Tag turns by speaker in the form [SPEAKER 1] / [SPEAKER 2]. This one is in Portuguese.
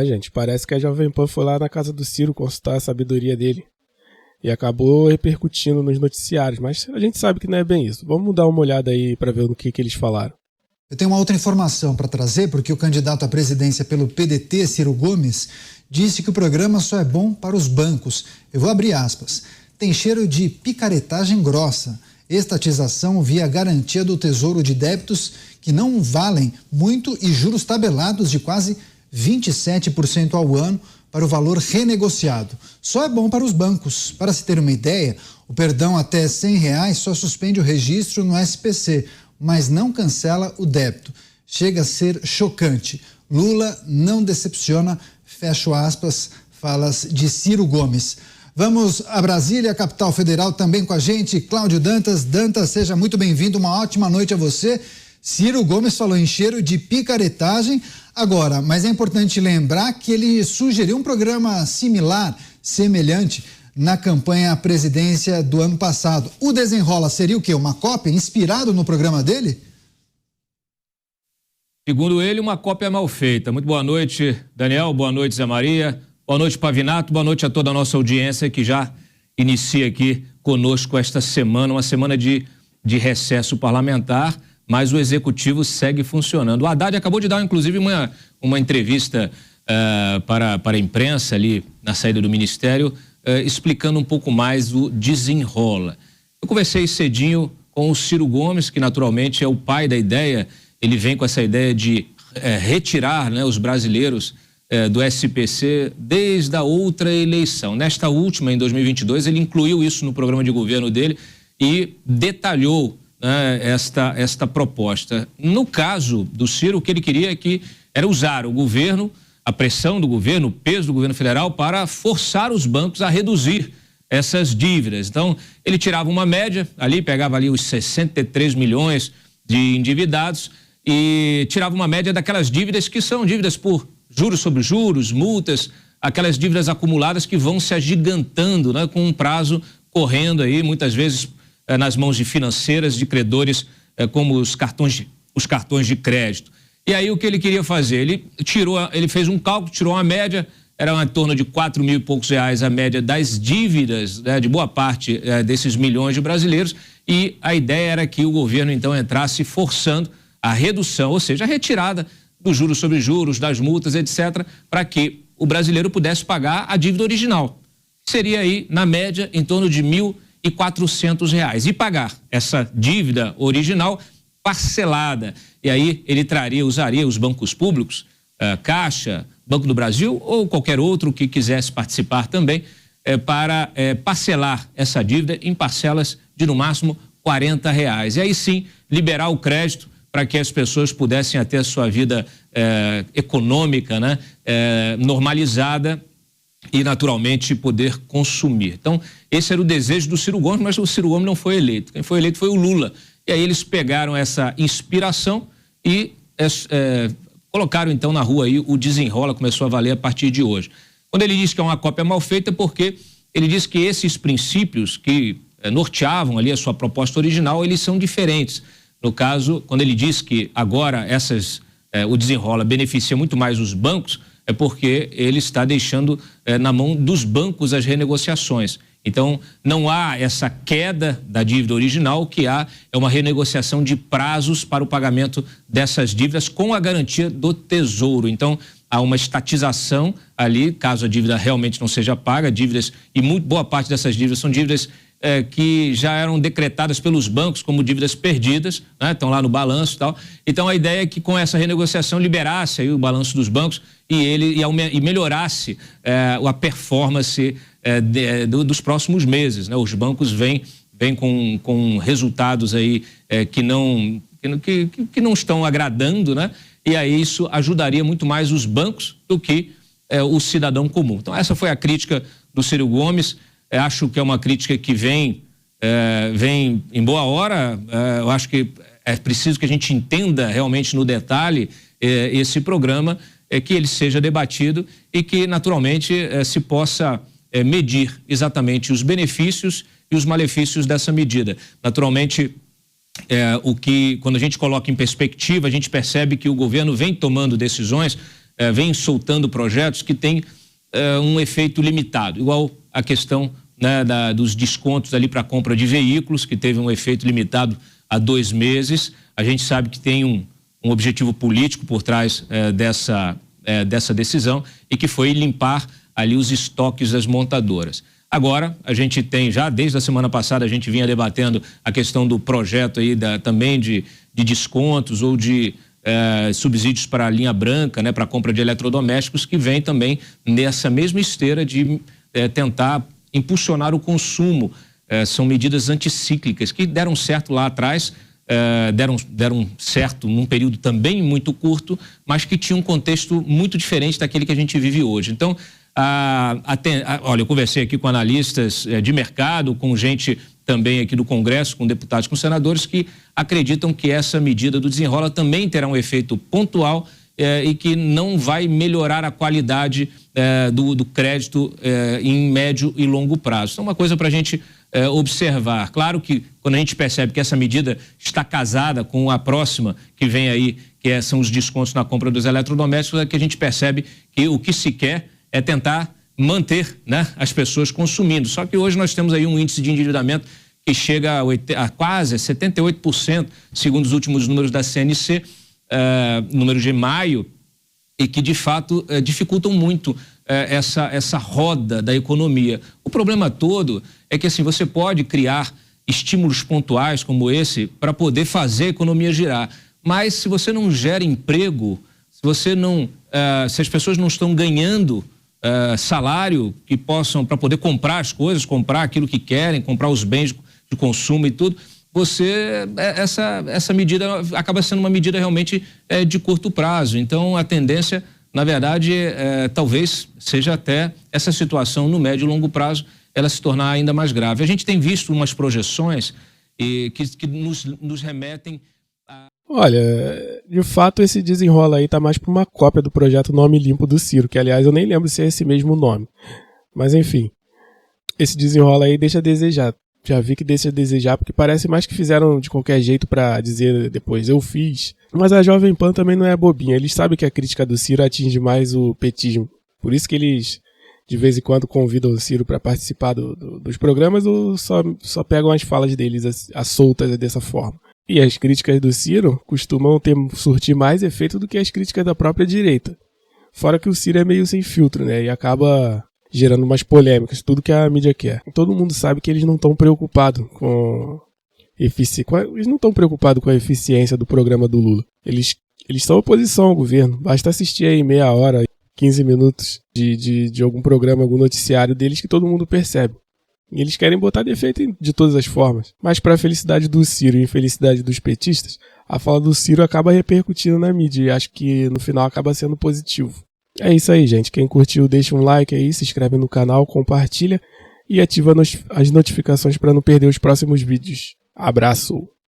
[SPEAKER 1] Gente, parece que a Jovem Pan foi lá na casa do Ciro consultar a sabedoria dele. E acabou repercutindo nos noticiários, mas a gente sabe que não é bem isso. Vamos dar uma olhada aí para ver o que eles falaram.
[SPEAKER 2] Eu tenho uma outra informação para trazer, porque o candidato à presidência pelo PDT, Ciro Gomes, disse que o programa só é bom para os bancos. Eu vou abrir aspas. Tem cheiro de picaretagem grossa, estatização via garantia do Tesouro de débitos que não valem muito e juros tabelados de quase 27% ao ano para o valor renegociado. Só é bom para os bancos. Para se ter uma ideia, o perdão até R$100 só suspende o registro no SPC, mas não cancela o débito. Chega a ser chocante. Lula não decepciona, fecho aspas, falas de Ciro Gomes. Vamos a Brasília, capital federal, também com a gente, Cláudio Dantas. Dantas, seja muito bem-vindo, uma ótima noite a você. Ciro Gomes falou em cheiro de picaretagem. Agora, mas é importante lembrar que ele sugeriu um programa similar, semelhante, na campanha à presidência do ano passado. O Desenrola seria o quê? Uma cópia inspirado no programa dele?
[SPEAKER 3] Segundo ele, uma cópia mal feita. Muito boa noite, Daniel. Boa noite, Zé Maria. Boa noite, Pavinato. Boa noite a toda a nossa audiência que já inicia aqui conosco esta semana, uma semana de recesso parlamentar, mas o executivo segue funcionando. O Haddad acabou de dar, inclusive, uma entrevista para a imprensa ali na saída do Ministério, explicando um pouco mais o desenrola. Eu conversei cedinho com o Ciro Gomes, que naturalmente é o pai da ideia. Ele vem com essa ideia de retirar, né, os brasileiros do SPC desde a outra eleição. Nesta última, em 2022, ele incluiu isso no programa de governo dele e detalhou esta proposta. No caso do Ciro, o que ele queria era usar o governo, a pressão do governo, o peso do governo federal para forçar os bancos a reduzir essas dívidas. Então, ele tirava uma média, ali pegava ali os 63 milhões de endividados e tirava uma média daquelas dívidas que são dívidas por juros sobre juros, multas, aquelas dívidas acumuladas que vão se agigantando, né, com um prazo correndo aí, muitas vezes nas mãos de financeiras, de credores, como os cartões de crédito. E aí o que ele queria fazer? Ele fez um cálculo, tirou uma média, era em torno de 4 mil e poucos reais a média das dívidas, né, de boa parte desses milhões de brasileiros, e a ideia era que o governo então entrasse forçando a redução, ou seja, a retirada dos juros sobre juros, das multas, etc., para que o brasileiro pudesse pagar a dívida original. Seria aí, na média, em torno de R$1.400 e pagar essa dívida original parcelada. E aí ele usaria os bancos públicos, Caixa, Banco do Brasil ou qualquer outro que quisesse participar também, para parcelar essa dívida em parcelas de no máximo R$40. E aí sim liberar o crédito para que as pessoas pudessem ter a sua vida econômica, né, normalizada e naturalmente poder consumir. Então, esse era o desejo do Ciro Gomes, mas o Ciro Gomes não foi eleito. Quem foi eleito foi o Lula. E aí eles pegaram essa inspiração e colocaram então na rua aí o desenrola, começou a valer a partir de hoje. Quando ele diz que é uma cópia mal feita, porque ele diz que esses princípios que norteavam ali a sua proposta original, eles são diferentes. No caso, quando ele diz que agora o desenrola beneficia muito mais os bancos, é porque ele está deixando na mão dos bancos as renegociações. Então, não há essa queda da dívida original, o que há é uma renegociação de prazos para o pagamento dessas dívidas com a garantia do Tesouro. Então, há uma estatização ali, caso a dívida realmente não seja paga, dívidas, e muito boa parte dessas dívidas são dívidas que já eram decretadas pelos bancos como dívidas perdidas, né? Estão lá no balanço e tal. Então, a ideia é que com essa renegociação liberasse aí o balanço dos bancos e melhorasse a performance dos próximos meses, né? Os bancos vêm com resultados aí que não estão agradando, né? E aí isso ajudaria muito mais os bancos do que o cidadão comum. Então, essa foi a crítica do Ciro Gomes. Acho que é uma crítica que vem em boa hora. Eu acho que é preciso que a gente entenda realmente no detalhe esse programa, que ele seja debatido e que naturalmente se possa medir exatamente os benefícios e os malefícios dessa medida. Naturalmente, quando a gente coloca em perspectiva, a gente percebe que o governo vem tomando decisões vem soltando projetos que têm um efeito limitado, igual a questão, né, dos descontos ali para a compra de veículos, que teve um efeito limitado há 2 meses. A gente sabe que tem um objetivo político por trás dessa decisão, e que foi limpar ali os estoques das montadoras. Agora, a gente tem já, desde a semana passada, a gente vinha debatendo a questão do projeto aí também de descontos ou de subsídios para a linha branca, né, para a compra de eletrodomésticos, que vem também nessa mesma esteira de tentar impulsionar o consumo. São medidas anticíclicas que deram certo lá atrás, deram certo num período também muito curto, mas que tinha um contexto muito diferente daquele que a gente vive hoje. Então, olha, eu conversei aqui com analistas de mercado, com gente também aqui do Congresso, com deputados, com senadores, que acreditam que essa medida do desenrola também terá um efeito pontual e que não vai melhorar a qualidade do crédito em médio e longo prazo. Então, uma coisa para a gente observar. Claro que quando a gente percebe que essa medida está casada com a próxima que vem aí, que são os descontos na compra dos eletrodomésticos, é que a gente percebe que o que se quer é tentar manter, né, as pessoas consumindo. Só que hoje nós temos aí um índice de endividamento que chega a quase 78%, segundo os últimos números da CNC, números de maio, e que de fato dificultam muito essa roda da economia. O problema todo é que assim, você pode criar estímulos pontuais como esse para poder fazer a economia girar, mas se você não gera emprego, se as pessoas não estão ganhando salário que possam, para poder comprar as coisas, comprar aquilo que querem, comprar os bens de consumo e tudo, essa medida acaba sendo uma medida realmente de curto prazo. Então, a tendência, na verdade, talvez seja até essa situação no médio e longo prazo ela se tornar ainda mais grave. A gente tem visto umas projeções que nos remetem a...
[SPEAKER 1] Olha, de fato esse desenrola aí tá mais para uma cópia do projeto Nome Limpo do Ciro, que aliás eu nem lembro se é esse mesmo nome. Mas enfim, esse desenrola aí deixa a desejar. Já vi que deixa a desejar, porque parece mais que fizeram de qualquer jeito para dizer depois, eu fiz. Mas a Jovem Pan também não é bobinha, eles sabem que a crítica do Ciro atinge mais o petismo. Por isso que eles, de vez em quando, convidam o Ciro para participar dos programas ou só pegam as falas deles as soltas dessa forma. E as críticas do Ciro costumam surtir mais efeito do que as críticas da própria direita. Fora que o Ciro é meio sem filtro, né? E acaba gerando umas polêmicas, tudo que a mídia quer. Todo mundo sabe que eles não estão preocupados com a eficiência do programa do Lula. Eles são oposição ao governo. Basta assistir aí meia hora, 15 minutos de algum programa, algum noticiário deles que todo mundo percebe. E eles querem botar defeito de todas as formas. Mas para a felicidade do Ciro e infelicidade dos petistas, a fala do Ciro acaba repercutindo na mídia e acho que no final acaba sendo positivo. É isso aí, gente. Quem curtiu, deixa um like aí, se inscreve no canal, compartilha e ativa as notificações para não perder os próximos vídeos. Abraço!